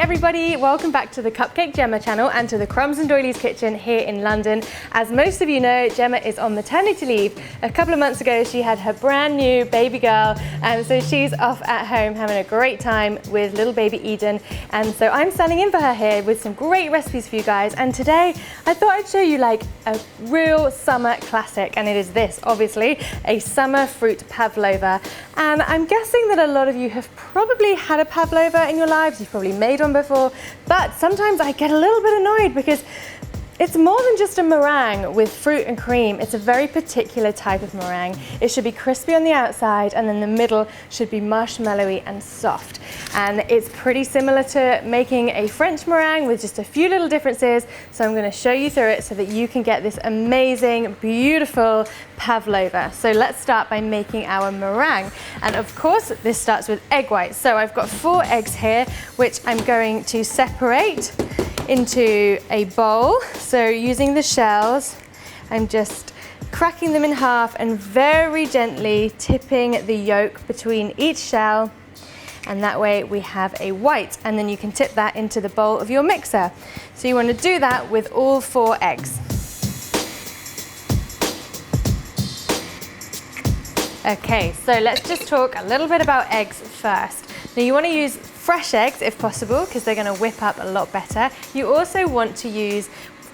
everybody, welcome back to the Cupcake Jemma channel and to the Crumbs and Doilies kitchen here in London. As most of you know, Jemma is on maternity leave. A couple of months ago she had her brand new baby girl, and so she's off at home having a great time with little baby Eden, and so I'm standing in for her here with some great recipes for you guys. And today I thought I'd show you like a real summer classic, and it is this, obviously, a summer fruit pavlova. And I'm guessing that a lot of you have probably had a pavlova in your lives. You've probably made one before, but sometimes I get a little bit annoyed because it's more than just a meringue with fruit and cream. It's a very particular type of meringue. It should be crispy on the outside, and then the middle should be marshmallowy and soft. And it's pretty similar to making a French meringue with just a few little differences. So I'm going to show you through it so that you can get this amazing, beautiful pavlova. So let's start by making our meringue. And of course, this starts with egg whites. So I've got 4 eggs here, which I'm going to separate into a bowl. So using the shells, I'm just cracking them in half and very gently tipping the yolk between each shell, and that way we have a white, and then you can tip that into the bowl of your mixer. So you want to do that with all 4 eggs. Okay, so let's just talk a little bit about eggs first. Now you want to use fresh eggs if possible because they're going to whip up a lot better. You also want to use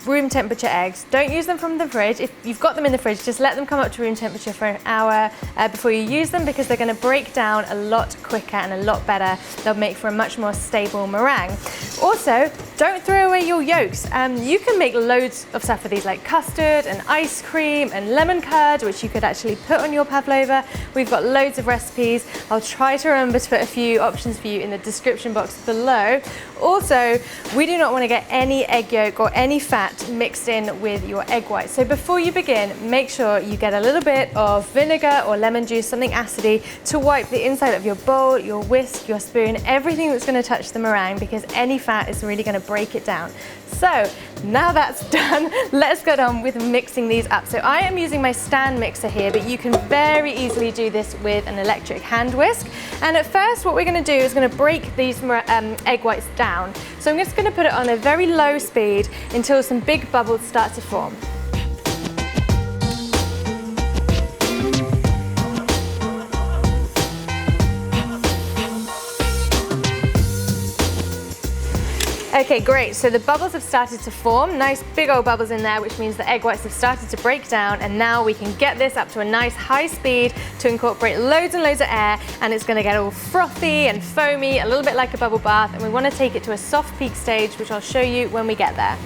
room temperature eggs. Don't use them from the fridge. If you've got them in the fridge, just let them come up to room temperature for an hour before you use them, because they're going to break down a lot quicker and a lot better. They'll make for a much more stable meringue. Also, don't throw away your yolks. You can make loads of stuff with these, like custard and ice cream and lemon curd, which you could actually put on your pavlova. We've got loads of recipes. I'll try to remember to put a few options for you in the description box below. Also, we do not want to get any egg yolk or any fat mixed in with your egg whites. So before you begin, make sure you get a little bit of vinegar or lemon juice, something acidy, to wipe the inside of your bowl, your whisk, your spoon, everything that's going to touch the meringue, because any fat is really going to break it down. So now that's done, let's get on with mixing these up. So I am using my stand mixer here, but you can very easily do this with an electric hand whisk. And at first what we're going to do is going to break these egg whites down. So I'm just going to put it on a very low speed until some big bubbles start to form. Okay, great. So the bubbles have started to form, nice big old bubbles in there, which means the egg whites have started to break down, and now we can get this up to a nice high speed to incorporate loads and loads of air, and it's going to get all frothy and foamy, a little bit like a bubble bath, and we want to take it to a soft peak stage, which I'll show you when we get there.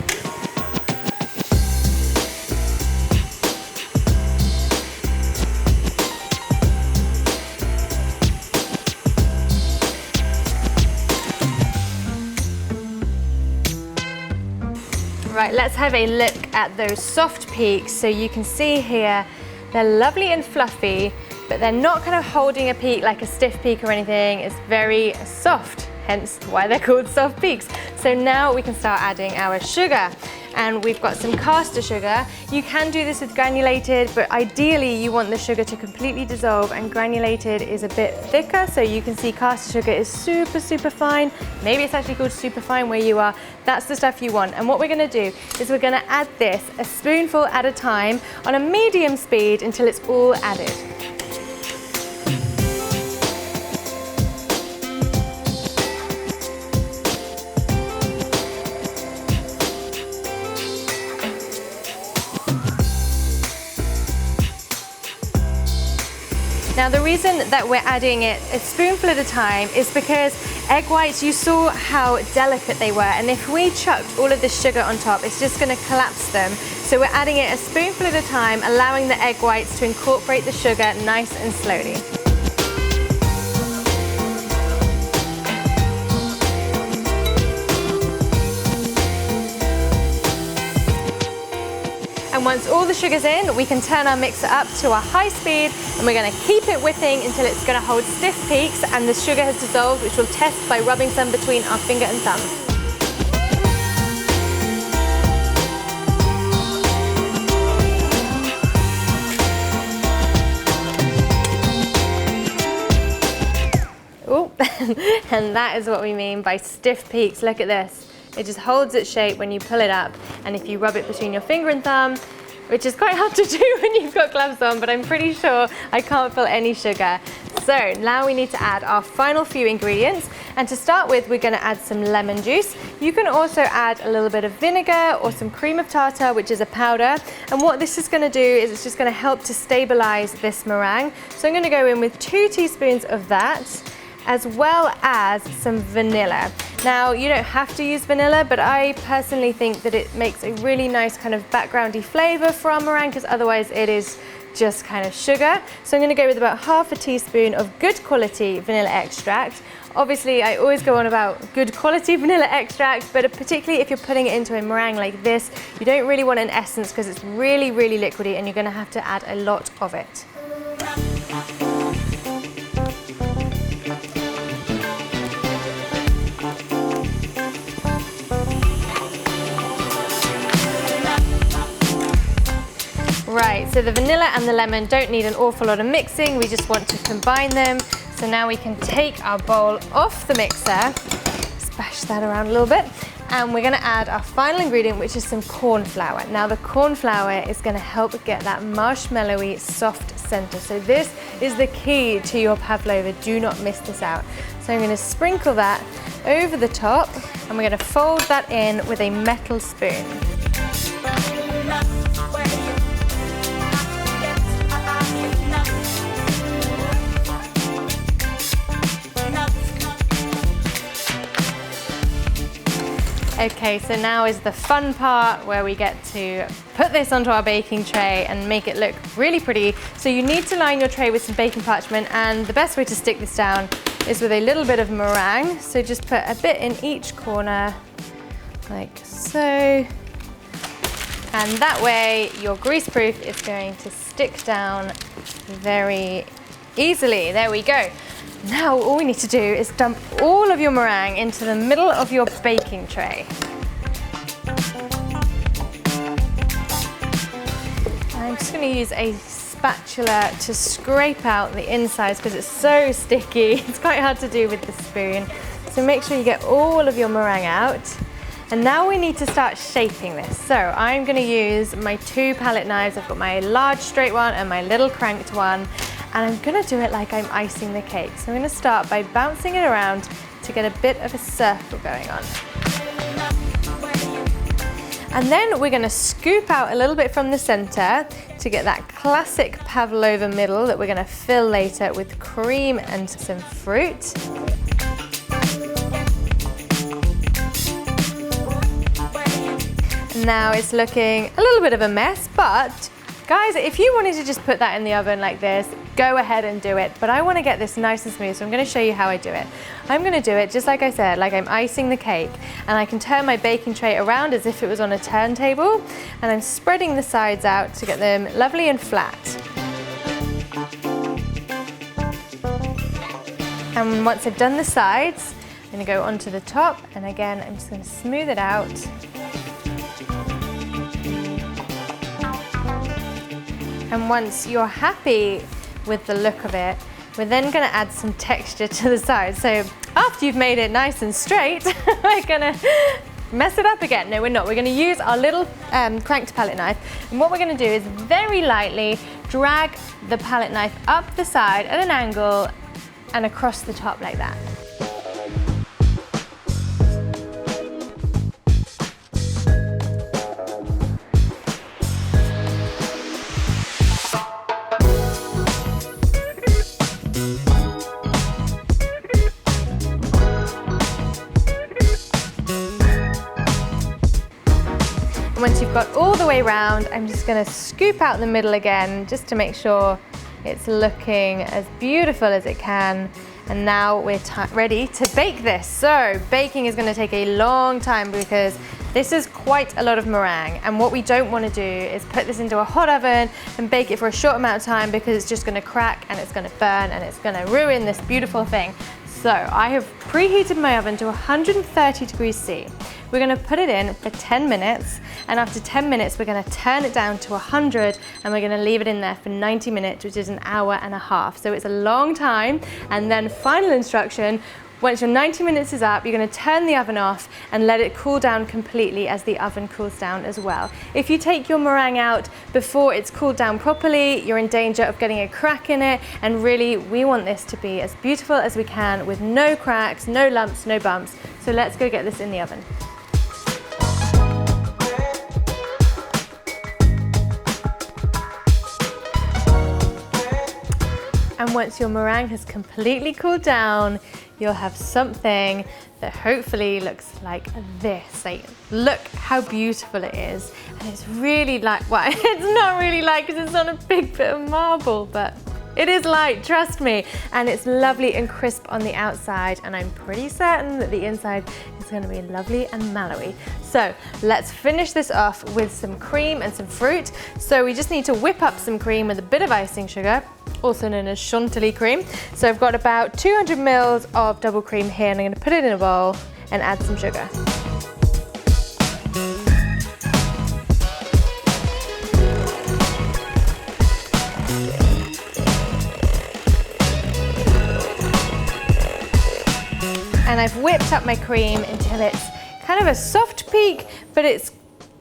Right, let's have a look at those soft peaks. So you can see here, they're lovely and fluffy, but they're not kind of holding a peak like a stiff peak or anything. It's very soft, hence why they're called soft peaks. So now we can start adding our sugar. And we've got some caster sugar. You can do this with granulated, but ideally you want the sugar to completely dissolve, and granulated is a bit thicker, so you can see caster sugar is super, super fine. Maybe it's actually called super fine where you are. That's the stuff you want. And what we're gonna do is we're gonna add this a spoonful at a time on a medium speed until it's all added. Now the reason that we're adding it a spoonful at a time is because egg whites, you saw how delicate they were, and if we chucked all of this sugar on top, it's just going to collapse them. So we're adding it a spoonful at a time, allowing the egg whites to incorporate the sugar nice and slowly. And once all the sugar's in, we can turn our mixer up to a high speed, and we're going to keep it whipping until it's going to hold stiff peaks and the sugar has dissolved, which we'll test by rubbing some between our finger and thumb. And that is what we mean by stiff peaks. Look at this. It just holds its shape when you pull it up, and if you rub it between your finger and thumb, which is quite hard to do when you've got gloves on, but I'm pretty sure I can't feel any sugar. So now we need to add our final few ingredients, and to start with we're going to add some lemon juice. You can also add a little bit of vinegar or some cream of tartar, which is a powder, and what this is going to do is it's just going to help to stabilize this meringue. So I'm going to go in with 2 teaspoons of that, as well as some vanilla. Now, you don't have to use vanilla, but I personally think that it makes a really nice kind of backgroundy flavor for our meringue, because otherwise it is just kind of sugar. So I'm going to go with about half a teaspoon of good quality vanilla extract. Obviously, I always go on about good quality vanilla extract, but particularly if you're putting it into a meringue like this, you don't really want an essence because it's really, really liquidy and you're going to have to add a lot of it. Right, so the vanilla and the lemon don't need an awful lot of mixing, we just want to combine them. So now we can take our bowl off the mixer, splash that around a little bit, and we're going to add our final ingredient, which is some corn flour. Now the corn flour is going to help get that marshmallowy soft center. So this is the key to your pavlova, do not miss this out. So I'm going to sprinkle that over the top, and we're going to fold that in with a metal spoon. Okay, so now is the fun part where we get to put this onto our baking tray and make it look really pretty. So you need to line your tray with some baking parchment, and the best way to stick this down is with a little bit of meringue. So just put a bit in each corner, like so. And that way your greaseproof is going to stick down very easily. There we go. Now all we need to do is dump all of your meringue into the middle of your baking tray. I'm just going to use a spatula to scrape out the insides because it's so sticky. It's quite hard to do with the spoon. So make sure you get all of your meringue out. And now we need to start shaping this. So I'm going to use my 2 palette knives. I've got my large straight one and my little cranked one. And I'm going to do it like I'm icing the cake. So I'm going to start by bouncing it around to get a bit of a circle going on. And then we're going to scoop out a little bit from the center to get that classic pavlova middle that we're going to fill later with cream and some fruit. Now it's looking a little bit of a mess, but guys, if you wanted to just put that in the oven like this, go ahead and do it. But I want to get this nice and smooth, so I'm going to show you how I do it. I'm going to do it just like I said, like I'm icing the cake, and I can turn my baking tray around as if it was on a turntable, and I'm spreading the sides out to get them lovely and flat. And once I've done the sides, I'm going to go onto the top, and again, I'm just going to smooth it out. And once you're happy with the look of it, we're then going to add some texture to the sides. So after you've made it nice and straight, we're going to mess it up again. No, we're not. We're going to use our little cranked palette knife. And what we're going to do is very lightly drag the palette knife up the side at an angle and across the top like that. Once you've got all the way round, I'm just going to scoop out the middle again just to make sure it's looking as beautiful as it can. And now we're ready to bake this. So baking is going to take a long time because this is quite a lot of meringue, and what we don't want to do is put this into a hot oven and bake it for a short amount of time because it's just going to crack and it's going to burn and it's going to ruin this beautiful thing. So I have preheated my oven to 130 degrees C. We're going to put it in for 10 minutes, and after 10 minutes we're going to turn it down to 100, and we're going to leave it in there for 90 minutes, which is an hour and a half. So it's a long time. And then final instruction, Once your 90 minutes is up, you're going to turn the oven off and let it cool down completely as the oven cools down as well. If you take your meringue out before it's cooled down properly, you're in danger of getting a crack in it, and really we want this to be as beautiful as we can with no cracks, no lumps, no bumps. So let's go get this in the oven. And once your meringue has completely cooled down, you'll have something that hopefully looks like this. Like, look how beautiful it is. And it's really like, well, it's not really light because it's on a big bit of marble, but it is light, trust me. And it's lovely and crisp on the outside, and I'm pretty certain that the inside is going to be lovely and mallowy. So let's finish this off with some cream and some fruit. So we just need to whip up some cream with a bit of icing sugar, also known as Chantilly Cream. So I've got about 200 mils of double cream here, and I'm going to put it in a bowl and add some sugar. And I've whipped up my cream until it's kind of a soft peak, but it's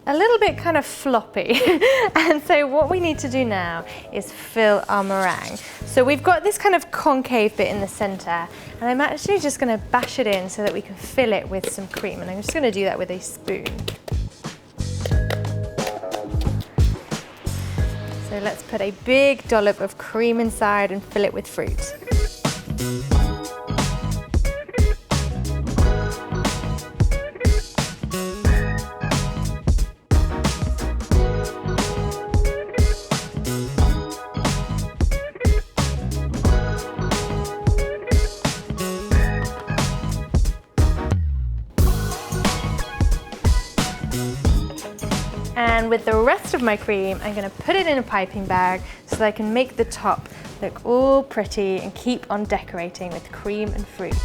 a little bit kind of floppy. And so what we need to do now is fill our meringue. So we've got this kind of concave bit in the center, and I'm actually just going to bash it in so that we can fill it with some cream. And I'm just going to do that with a spoon. So let's put a big dollop of cream inside and fill it with fruit. And with the rest of my cream, I'm going to put it in a piping bag so that I can make the top look all pretty and keep on decorating with cream and fruit.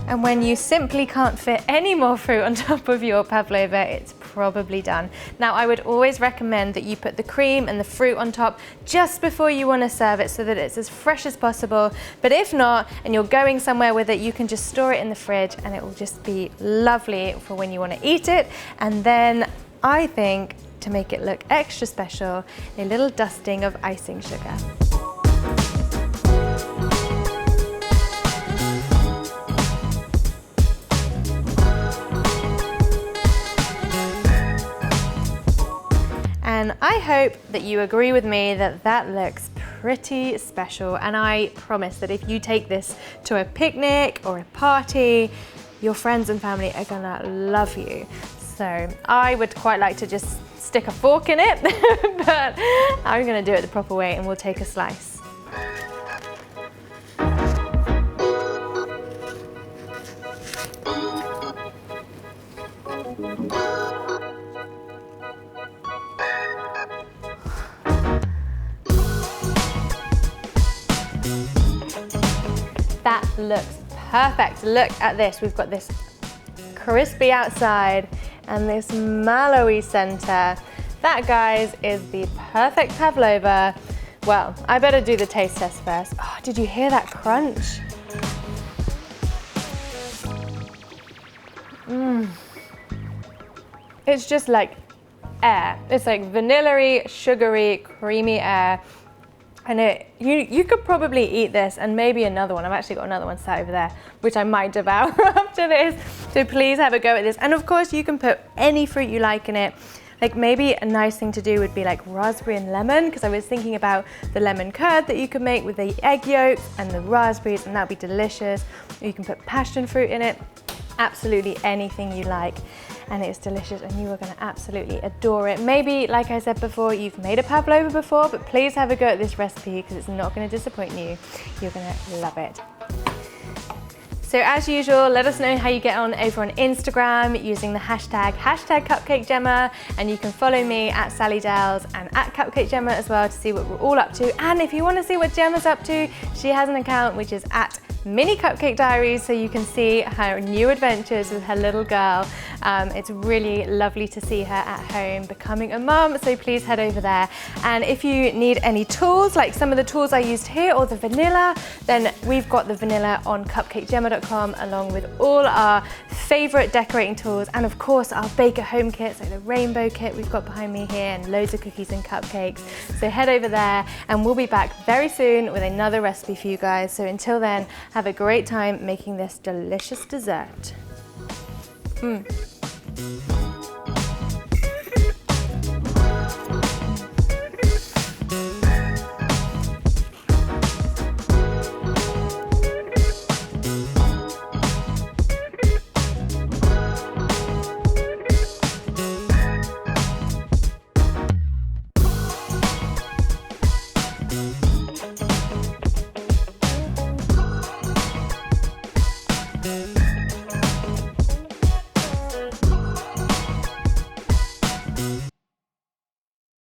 And when you simply can't fit any more fruit on top of your pavlova, it's probably done. Now, I would always recommend that you put the cream and the fruit on top just before you want to serve it so that it's as fresh as possible. But if not, and you're going somewhere with it, you can just store it in the fridge and it will just be lovely for when you want to eat it. And then I think, to make it look extra special, a little dusting of icing sugar. And I hope that you agree with me that that looks pretty special. And I promise that if you take this to a picnic or a party, your friends and family are gonna love you. So I would quite like to just stick a fork in it, but I'm gonna do it the proper way and we'll take a slice. That looks perfect. Look at this. We've got this crispy outside and this mallowy center. That, guys, is the perfect pavlova. Well, I better do the taste test first. Oh, did you hear that crunch? It's just like air. It's like vanilla-y, sugary, creamy air. And you could probably eat this and maybe another one. I've actually got another one sat over there, which I might devour after this. So please have a go at this. And of course, you can put any fruit you like in it. Like maybe a nice thing to do would be like raspberry and lemon, because I was thinking about the lemon curd that you could make with the egg yolks and the raspberries, and that'd be delicious. Or you can put passion fruit in it. Absolutely anything you like. and it's delicious and you are going to absolutely adore it. Maybe, like I said before, you've made a pavlova before, but please have a go at this recipe because it's not going to disappoint you. You're going to love it. So as usual, let us know how you get on over on Instagram using the hashtag #CupcakeJemma, and you can follow me at Sally Dells and at CupcakeJemma as well to see what we're all up to. And if you want to see what Gemma's up to, she has an account which is at Mini Cupcake Diaries, so you can see her new adventures with her little girl. It's really lovely to see her at home becoming a mum, so please head over there. And if you need any tools, like some of the tools I used here or the vanilla, then we've got the vanilla on CupcakeJemma.com along with all our favourite decorating tools and of course our bake at home kits like the rainbow kit we've got behind me here and loads of cookies and cupcakes. So head over there and we'll be back very soon with another recipe for you guys. So until then, have a great time making this delicious dessert.